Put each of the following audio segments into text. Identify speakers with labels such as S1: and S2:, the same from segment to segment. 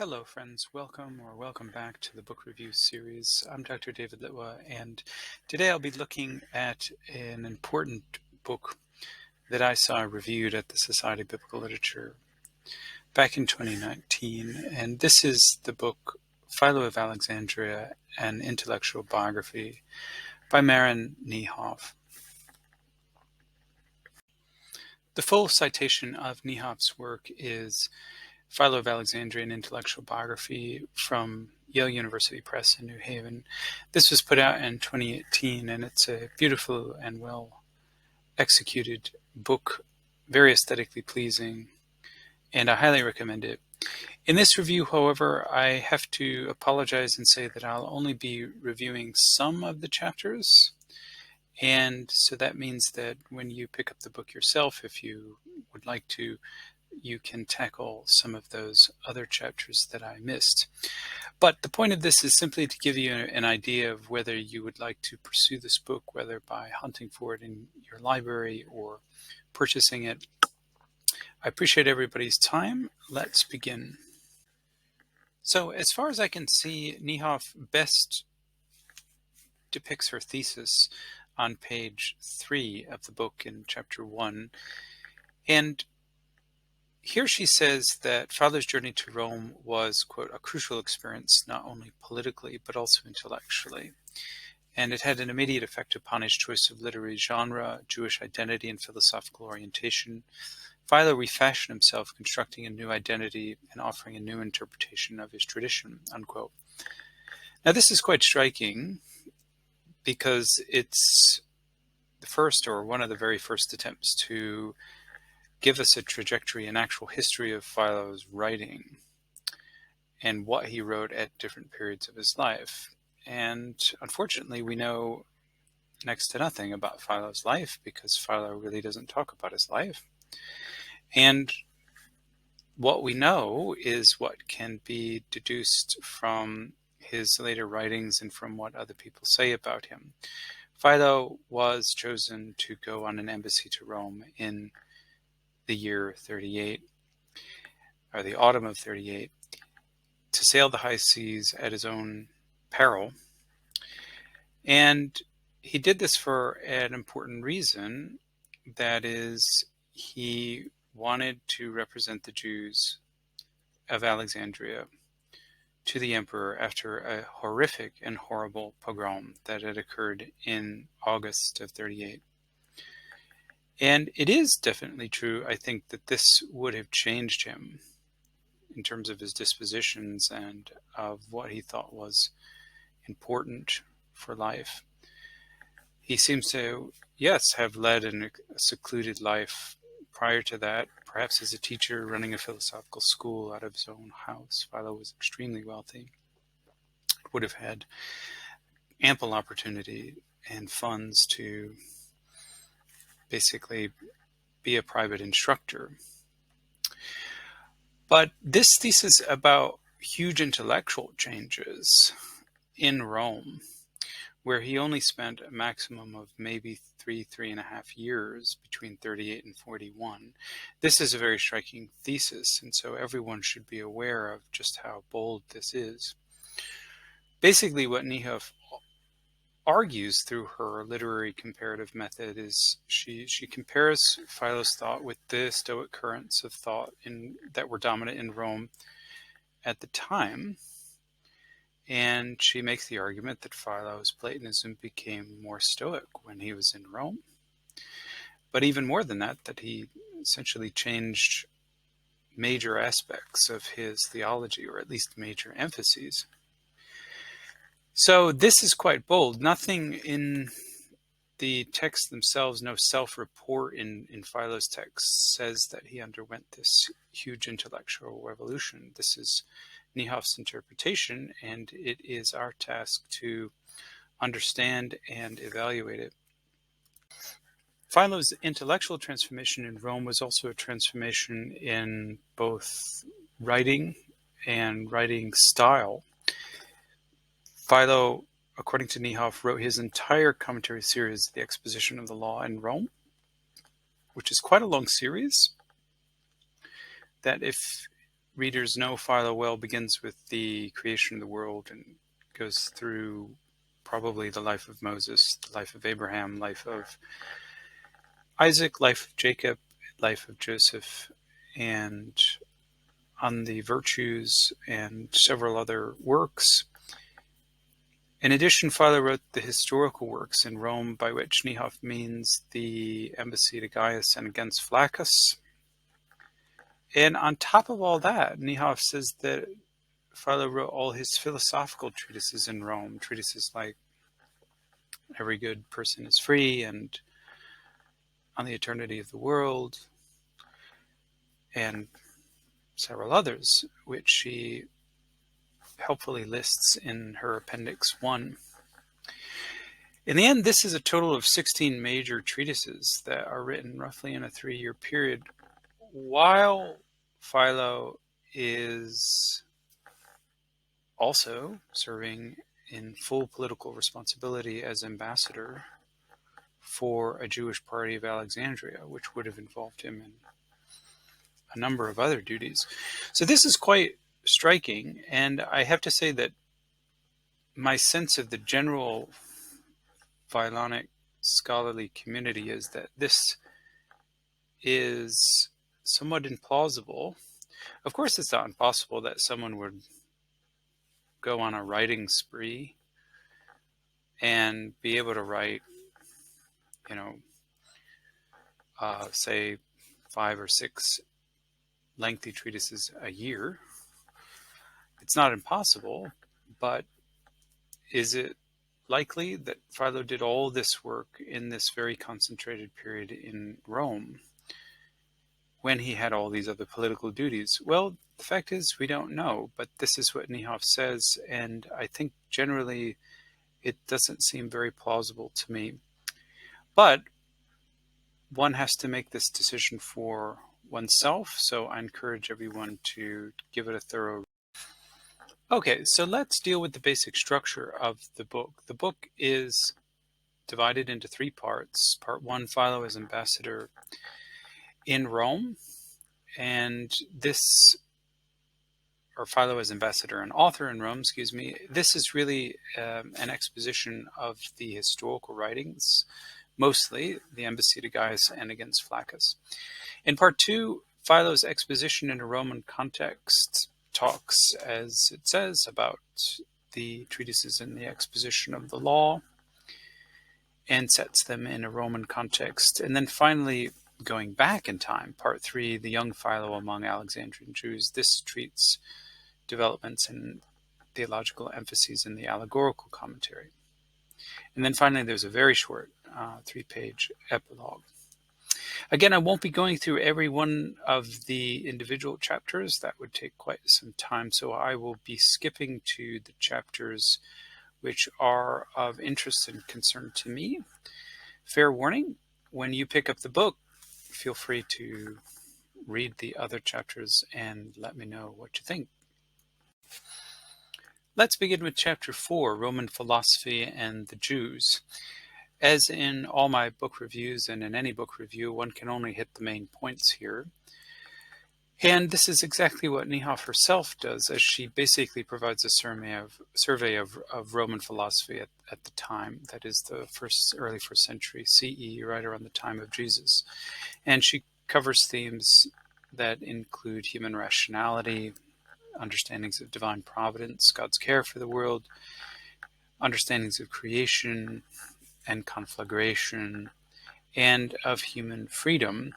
S1: Hello friends, welcome back to the book review series. I'm Dr. David Litwa, and today I'll be looking at an important book that I saw reviewed at the Society of Biblical Literature back in 2019, and this is the book Philo of Alexandria, an Intellectual Biography by Marin Niehoff. The full citation of Niehoff's work is Philo of Alexandria, an Intellectual Biography from Yale University Press in New Haven. This was put out in 2018, and it's a beautiful and well executed book, very aesthetically pleasing, and I highly recommend it. In this review, however, I have to apologize and say that I'll only be reviewing some of the chapters, and so that means that when you pick up the book yourself, if you would like to, you can tackle some of those other chapters that I missed. But the point of this is simply to give you an idea of whether you would like to pursue this book, whether by hunting for it in your library or purchasing it. I appreciate everybody's time. Let's begin. So as far as I can see, Niehoff best depicts her thesis on page 3 of the book in chapter 1. And here she says that Philo's journey to Rome was, quote, a crucial experience, not only politically, but also intellectually. And it had an immediate effect upon his choice of literary genre, Jewish identity, and philosophical orientation. Philo refashioned himself, constructing a new identity and offering a new interpretation of his tradition, unquote. Now, this is quite striking because it's the first, or one of the very first attempts to give us a trajectory, an actual history of Philo's writing and what he wrote at different periods of his life. And unfortunately, we know next to nothing about Philo's life because Philo really doesn't talk about his life. And what we know is what can be deduced from his later writings and from what other people say about him. Philo was chosen to go on an embassy to Rome in the year 38, or the autumn of 38, to sail the high seas at his own peril. And he did this for an important reason, that is, he wanted to represent the Jews of Alexandria to the emperor after a horrific and horrible pogrom that had occurred in August of 38. And it is definitely true, I think, that this would have changed him in terms of his dispositions and of what he thought was important for life. He seems to, yes, have led a secluded life prior to that, perhaps as a teacher running a philosophical school out of his own house. Philo was extremely wealthy, would have had ample opportunity and funds to basically be a private instructor. But this thesis about huge intellectual changes in Rome, where he only spent a maximum of maybe 3.5 years between 38 and 41, this is a very striking thesis, and so everyone should be aware of just how bold this is. Basically, what Niehoff argues through her literary comparative method is she compares Philo's thought with the Stoic currents of thought that were dominant in Rome at the time, and she makes the argument that Philo's Platonism became more Stoic when he was in Rome, but even more than that, that he essentially changed major aspects of his theology, or at least major emphases. So this is quite bold. Nothing in the texts themselves, no self-report in Philo's text says that he underwent this huge intellectual revolution. This is Niehoff's interpretation, and it is our task to understand and evaluate it. Philo's intellectual transformation in Rome was also a transformation in both writing and writing style. Philo, according to Niehoff, wrote his entire commentary series, The Exposition of the Law in Rome, which is quite a long series, that if readers know, Philo well begins with the creation of the world and goes through probably the life of Moses, the life of Abraham, life of Isaac, life of Jacob, life of Joseph, and on the virtues and several other works. In addition, Philo wrote the historical works in Rome, by which Niehoff means the embassy to Gaius and against Flaccus. And on top of all that, Niehoff says that Philo wrote all his philosophical treatises in Rome, treatises like Every Good Person is Free and On the Eternity of the World, and several others, which she helpfully lists in her Appendix 1. In the end, this is a total of 16 major treatises that are written roughly in a 3-year period, while Philo is also serving in full political responsibility as ambassador for a Jewish party of Alexandria, which would have involved him in a number of other duties. So this is quite striking, and I have to say that my sense of the general Philonic scholarly community is that this is somewhat implausible. Of course, it's not impossible that someone would go on a writing spree and be able to write, say 5 or 6 lengthy treatises a year. It's not impossible, but is it likely that Philo did all this work in this very concentrated period in Rome when he had all these other political duties? Well, the fact is we don't know, but this is what Niehoff says, and I think generally it doesn't seem very plausible to me. But one has to make this decision for oneself, so I encourage everyone to give it a thorough. Okay, so let's deal with the basic structure of the book. The book is divided into 3 parts. Part 1, Philo as ambassador in Rome, and Philo as ambassador and author in Rome, this is really an exposition of the historical writings, mostly the embassy to Gaius and against Flaccus. In part 2, Philo's exposition in a Roman context talks, as it says, about the treatises in the exposition of the law and sets them in a Roman context. And then finally, going back in time, part 3, the young Philo among Alexandrian Jews, this treats developments and theological emphases in the allegorical commentary. And then finally, there's a very short 3-page epilogue. Again, I won't be going through every one of the individual chapters. That would take quite some time, so I will be skipping to the chapters which are of interest and concern to me. Fair warning, when you pick up the book, feel free to read the other chapters and let me know what you think. Let's begin with chapter 4, Roman Philosophy and the Jews. As in all my book reviews and in any book review, one can only hit the main points here. And this is exactly what Niehoff herself does, as she basically provides a survey of Roman philosophy at the time, that is the early first century CE, right around the time of Jesus. And she covers themes that include human rationality, understandings of divine providence, God's care for the world, understandings of creation and conflagration, and of human freedom.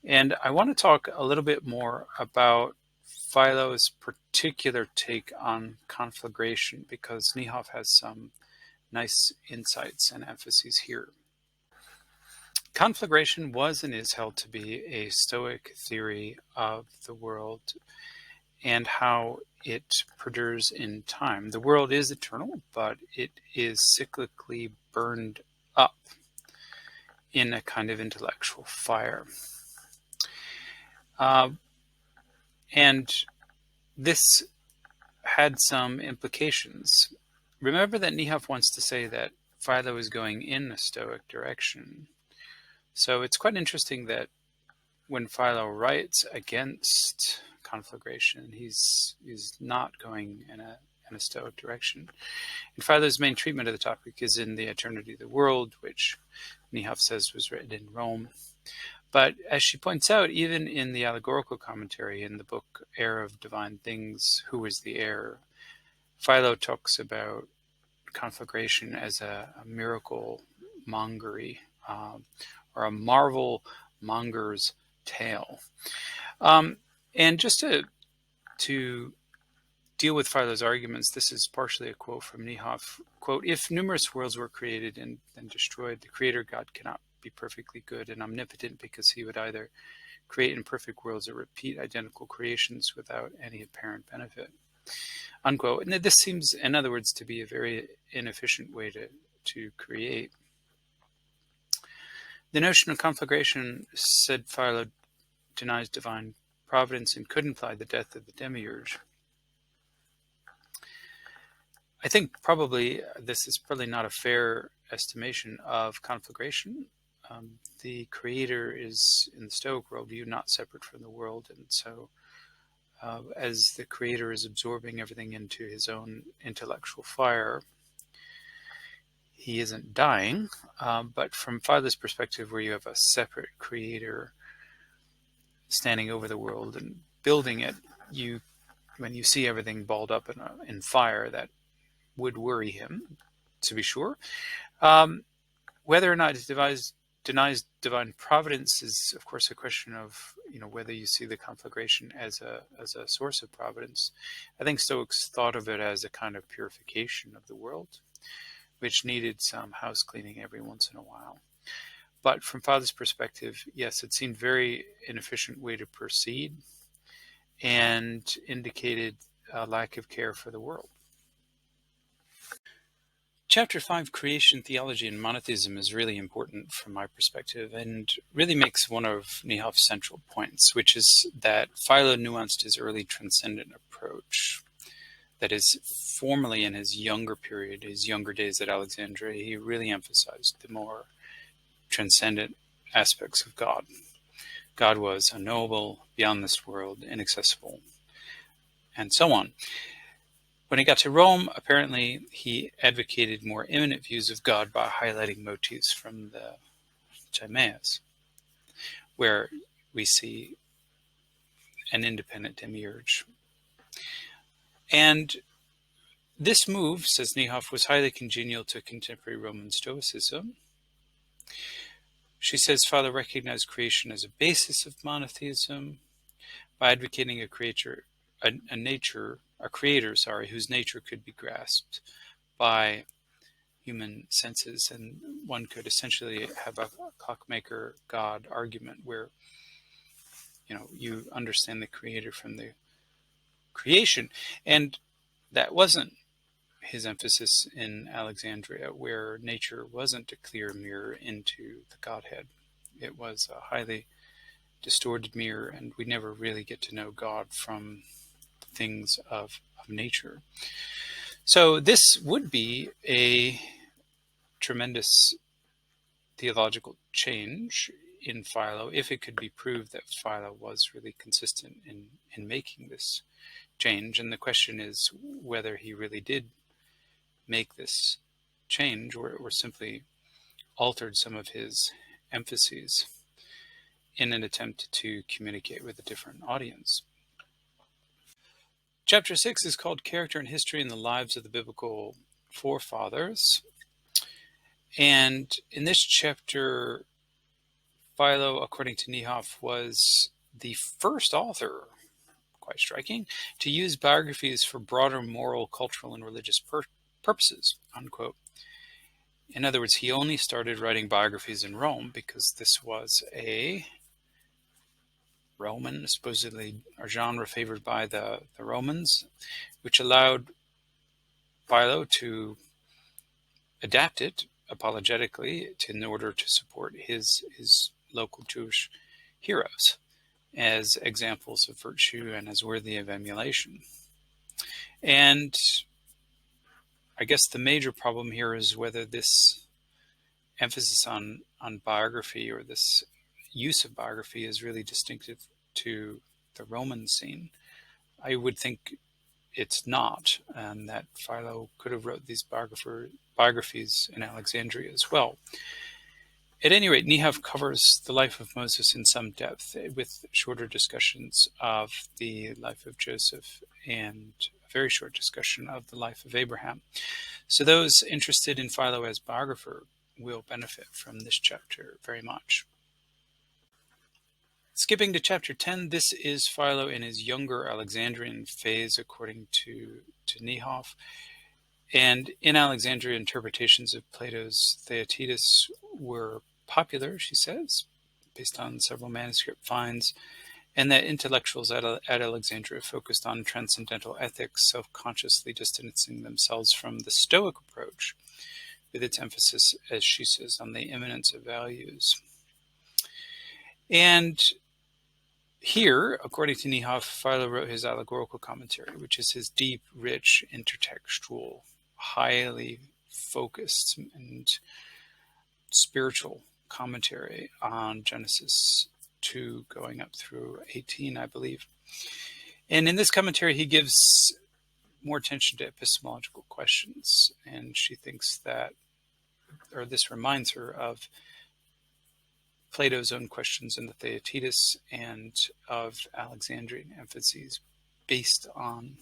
S1: And I want to talk a little bit more about Philo's particular take on conflagration, because Niehoff has some nice insights and emphases here. Conflagration was and is held to be a Stoic theory of the world and how it perdures in time. The world is eternal, but it is cyclically burned up in a kind of intellectual fire. And this had some implications. Remember that Niehoff wants to say that Philo is going in a Stoic direction. So it's quite interesting that when Philo writes against conflagration. He's not going in a Stoic direction. And Philo's main treatment of the topic is in The Eternity of the World, which Niehoff says was written in Rome. But as she points out, even in the allegorical commentary in the book Heir of Divine Things, Who is the Heir, Philo talks about conflagration as a miracle mongery, or a marvel monger's tale. And just to deal with Philo's arguments, this is partially a quote from Niehoff. Quote, "If numerous worlds were created and then destroyed, the Creator God cannot be perfectly good and omnipotent, because he would either create imperfect worlds or repeat identical creations without any apparent benefit." Unquote. And this seems, in other words, to be a very inefficient way to create. The notion of conflagration, said Philo, denies divine providence and could imply the death of the demiurge. I think probably this is probably not a fair estimation of conflagration. The Creator is, in the Stoic worldview, not separate from the world, and so as the Creator is absorbing everything into his own intellectual fire, he isn't dying. But from Philo's perspective, where you have a separate Creator standing over the world and building it, when you see everything balled up in fire, that would worry him, to be sure. Whether or not it denies divine providence is, of course, a question of whether you see the conflagration as a source of providence. I think Stoics thought of it as a kind of purification of the world, which needed some house cleaning every once in a while. But from Philo's perspective, yes, it seemed very inefficient way to proceed and indicated a lack of care for the world. Chapter 5, Creation, Theology and Monotheism, is really important from my perspective and really makes one of Niehoff's central points, which is that Philo nuanced his early transcendent approach. That is, formally in his younger period, his younger days at Alexandria, he really emphasized the more transcendent aspects of God. God was unknowable, beyond this world, inaccessible, and so on. When he got to Rome, apparently he advocated more immanent views of God by highlighting motifs from the Timaeus, where we see an independent demiurge. And this move, says Niehoff, was highly congenial to contemporary Roman Stoicism. She says Philo recognized creation as a basis of monotheism by advocating a creator whose nature could be grasped by human senses, and one could essentially have a clockmaker God argument where you understand the Creator from the creation. And that wasn't his emphasis in Alexandria, where nature wasn't a clear mirror into the Godhead. It was a highly distorted mirror, and we never really get to know God from things of nature. So this would be a tremendous theological change in Philo if it could be proved that Philo was really consistent in making this change. And the question is whether he really did make this change or simply altered some of his emphases in an attempt to communicate with a different audience. Chapter 6 is called Character and History in the Lives of the Biblical Forefathers. And in this chapter, Philo, according to Niehoff, was the first author, quite striking, to use biographies for broader moral, cultural, and religious purposes, unquote. In other words, he only started writing biographies in Rome because this was a Roman, supposedly a genre favored by the Romans, which allowed Philo to adapt it apologetically in order to support his local Jewish heroes as examples of virtue and as worthy of emulation. And I guess the major problem here is whether this emphasis on biography or this use of biography is really distinctive to the Roman scene. I would think it's not, and that Philo could have wrote these biographies in Alexandria as well. At any rate, Niehoff covers the life of Moses in some depth, with shorter discussions of the life of Joseph and a very short discussion of the life of Abraham. So those interested in Philo as biographer will benefit from this chapter very much. Skipping to chapter 10, this is Philo in his younger Alexandrian phase, according to Niehoff. And in Alexandria, interpretations of Plato's Thesis were popular, she says, based on several manuscript finds, and that intellectuals at Alexandria focused on transcendental ethics, self-consciously distancing themselves from the Stoic approach, with its emphasis, as she says, on the immanence of values. And here, according to Niehoff, Philo wrote his allegorical commentary, which is his deep, rich, intertextual, highly focused and spiritual commentary on Genesis 2 going up through 18, I believe. And in this commentary, he gives more attention to epistemological questions, and she thinks that, or this reminds her of Plato's own questions in the Thesis and of Alexandrian emphases based on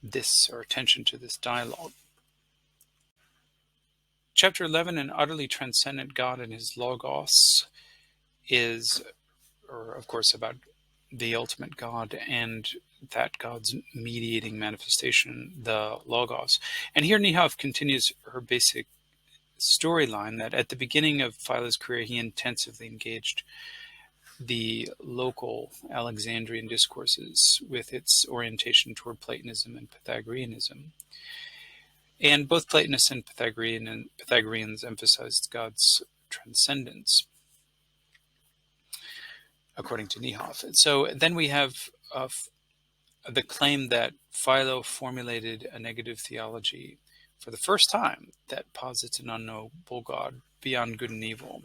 S1: this, or attention to this dialogue. Chapter 11, An Utterly Transcendent God and His Logos, is, of course, about the ultimate God and that God's mediating manifestation, the Logos. And here Niehoff continues her basic storyline that at the beginning of Philo's career, he intensively engaged the local Alexandrian discourses with its orientation toward Platonism and Pythagoreanism. And both Platonists and Pythagoreans emphasized God's transcendence, according to Niehoff. And so then we have the claim that Philo formulated a negative theology for the first time that posits an unknowable God beyond good and evil.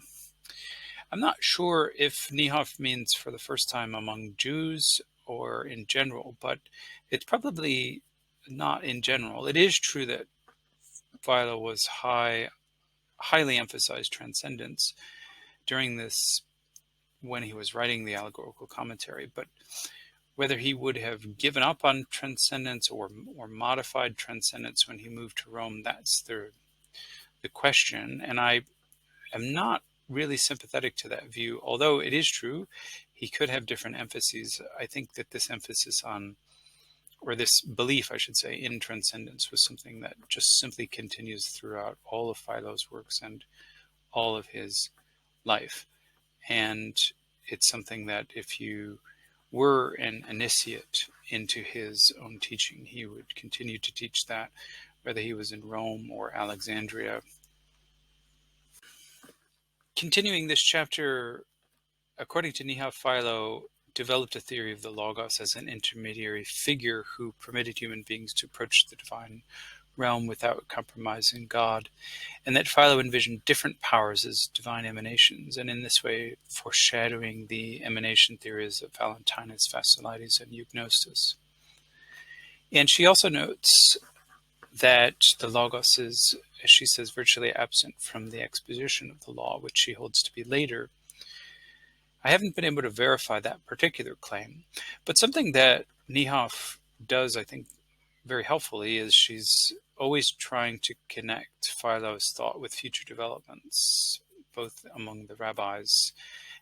S1: I'm not sure if Niehoff means for the first time among Jews or in general, but it's probably not in general. It is true that Philo was highly emphasized transcendence during this, when he was writing the allegorical commentary, but whether he would have given up on transcendence or modified transcendence when he moved to Rome, that's the question. And I am not really sympathetic to that view, although it is true he could have different emphases. I think that this emphasis on, or this belief, I should say, in transcendence was something that just simply continues throughout all of Philo's works and all of his life. And it's something that if you were an initiate into his own teaching, he would continue to teach that, whether he was in Rome or Alexandria. Continuing this chapter, according to Niehoff, Philo developed a theory of the Logos as an intermediary figure who permitted human beings to approach the divine realm without compromising God, and that Philo envisioned different powers as divine emanations, and in this way foreshadowing the emanation theories of Valentinus, Fasciitis, and Eugnostus. And she also notes that the Logos is, as she says, virtually absent from the exposition of the law, which she holds to be later. I haven't been able to verify that particular claim, but something that Niehoff does, I think, very helpfully is she's always trying to connect Philo's thought with future developments, both among the rabbis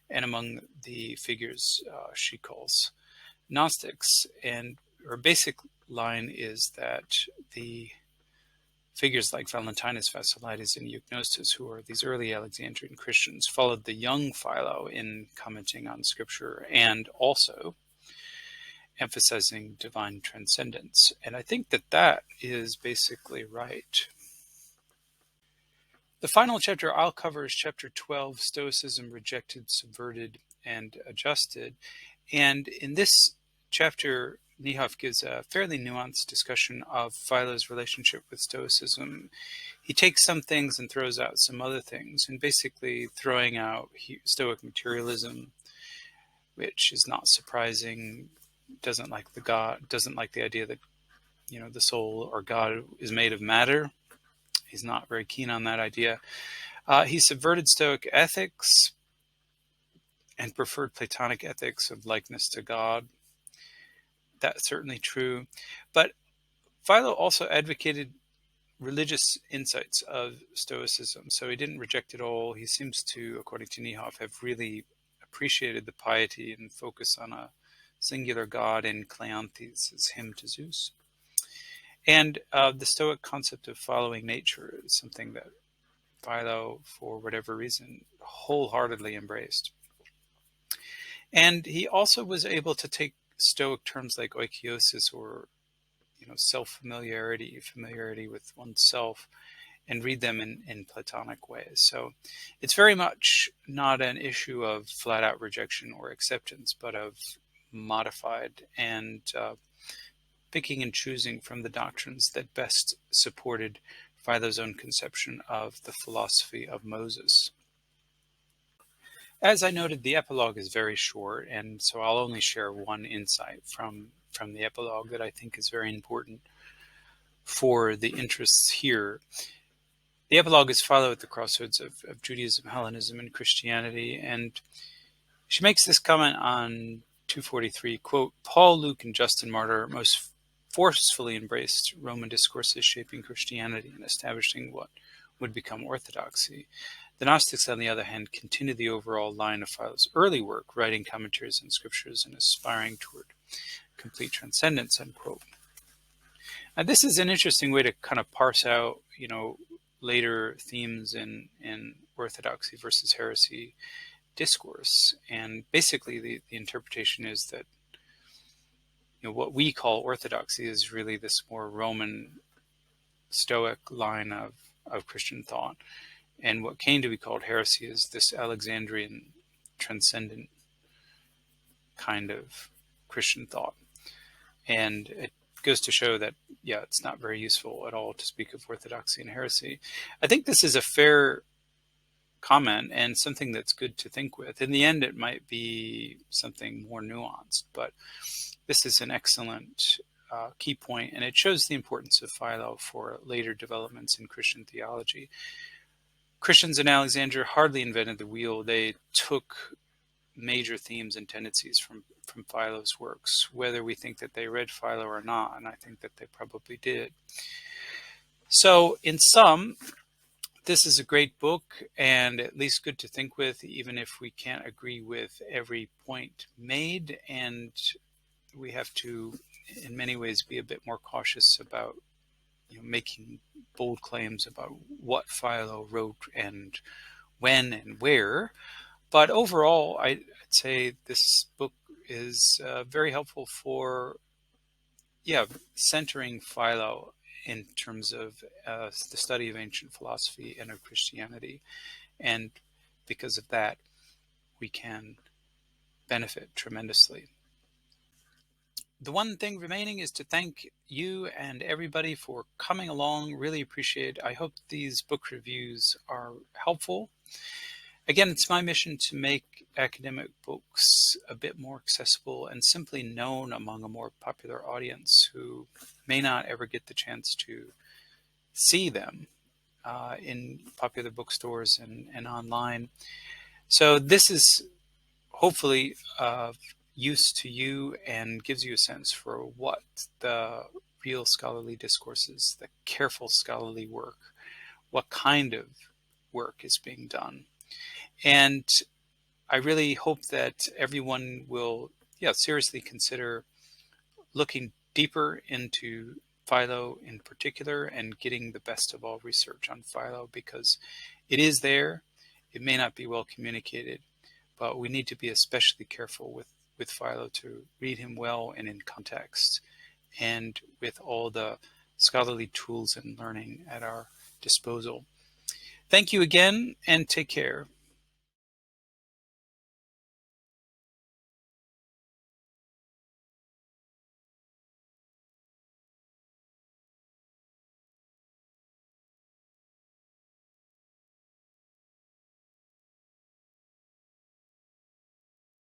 S1: and among the figures she calls Gnostics. And her basic line is that the figures like Valentinus, Fasciitis, and Eugnostus, who are these early Alexandrian Christians, followed the young Philo in commenting on Scripture and also emphasizing divine transcendence. And I think that that is basically right. The final chapter I'll cover is chapter 12, Stoicism Rejected, Subverted, and Adjusted. And in this chapter, Niehoff gives a fairly nuanced discussion of Philo's relationship with Stoicism. He takes some things and throws out some other things, and basically throwing out Stoic materialism, which is not surprising. Doesn't like the idea that, the soul or God is made of matter. He's not very keen on that idea. He subverted Stoic ethics and preferred Platonic ethics of likeness to God. That's certainly true. But Philo also advocated religious insights of Stoicism, so he didn't reject it all. He seems to, according to Niehoff, have really appreciated the piety and focus on a singular God in Cleanthes, his hymn to Zeus. And the Stoic concept of following nature is something that Philo, for whatever reason, wholeheartedly embraced. And he also was able to take Stoic terms like oikeiosis, or self-familiarity, familiarity with oneself, and read them in Platonic ways. So it's very much not an issue of flat-out rejection or acceptance, but of modified and picking and choosing from the doctrines that best supported Philo's own conception of the philosophy of Moses. As I noted, the epilogue is very short, and so I'll only share one insight from the epilogue that I think is very important for the interests here. The epilogue is Philo at the crossroads of Judaism, Hellenism, and Christianity, and she makes this comment on 243, quote, Paul, Luke, and Justin Martyr most forcefully embraced Roman discourses shaping Christianity and establishing what would become orthodoxy. The Gnostics, on the other hand, continued the overall line of Philo's early work, writing commentaries on scriptures and aspiring toward complete transcendence, unquote. Now, this is an interesting way to kind of parse out, later themes in orthodoxy versus heresy discourse. And basically, the interpretation is that, what we call orthodoxy is really this more Roman Stoic line of Christian thought. And what came to be called heresy is this Alexandrian transcendent kind of Christian thought. And it goes to show that, it's not very useful at all to speak of orthodoxy and heresy. I think this is a fair comment and something that's good to think with. In the end, it might be something more nuanced, but this is an excellent key point, and it shows the importance of Philo for later developments in Christian theology. Christians in Alexandria hardly invented the wheel. They took major themes and tendencies from Philo's works, whether we think that they read Philo or not, and I think that they probably did. So in sum, this is a great book, and at least good to think with, even if we can't agree with every point made, and we have to, in many ways, be a bit more cautious about making bold claims about what Philo wrote and when and where. But overall, I'd say this book is very helpful for, centering Philo in terms of the study of ancient philosophy and of Christianity. And because of that, we can benefit tremendously. The one thing remaining is to thank you and everybody for coming along. Really appreciate it. I hope these book reviews are helpful. Again, it's my mission to make academic books a bit more accessible and simply known among a more popular audience who may not ever get the chance to see them in popular bookstores and online. So this is hopefully use to you and gives you a sense for what the real scholarly discourses, the careful scholarly work, what kind of work is being done. And I really hope that everyone will seriously consider looking deeper into Philo in particular and getting the best of all research on Philo, because it is there. It may not be well communicated, but we need to be especially careful with Philo to read him well and in context, and with all the scholarly tools and learning at our disposal. Thank you again, and take care.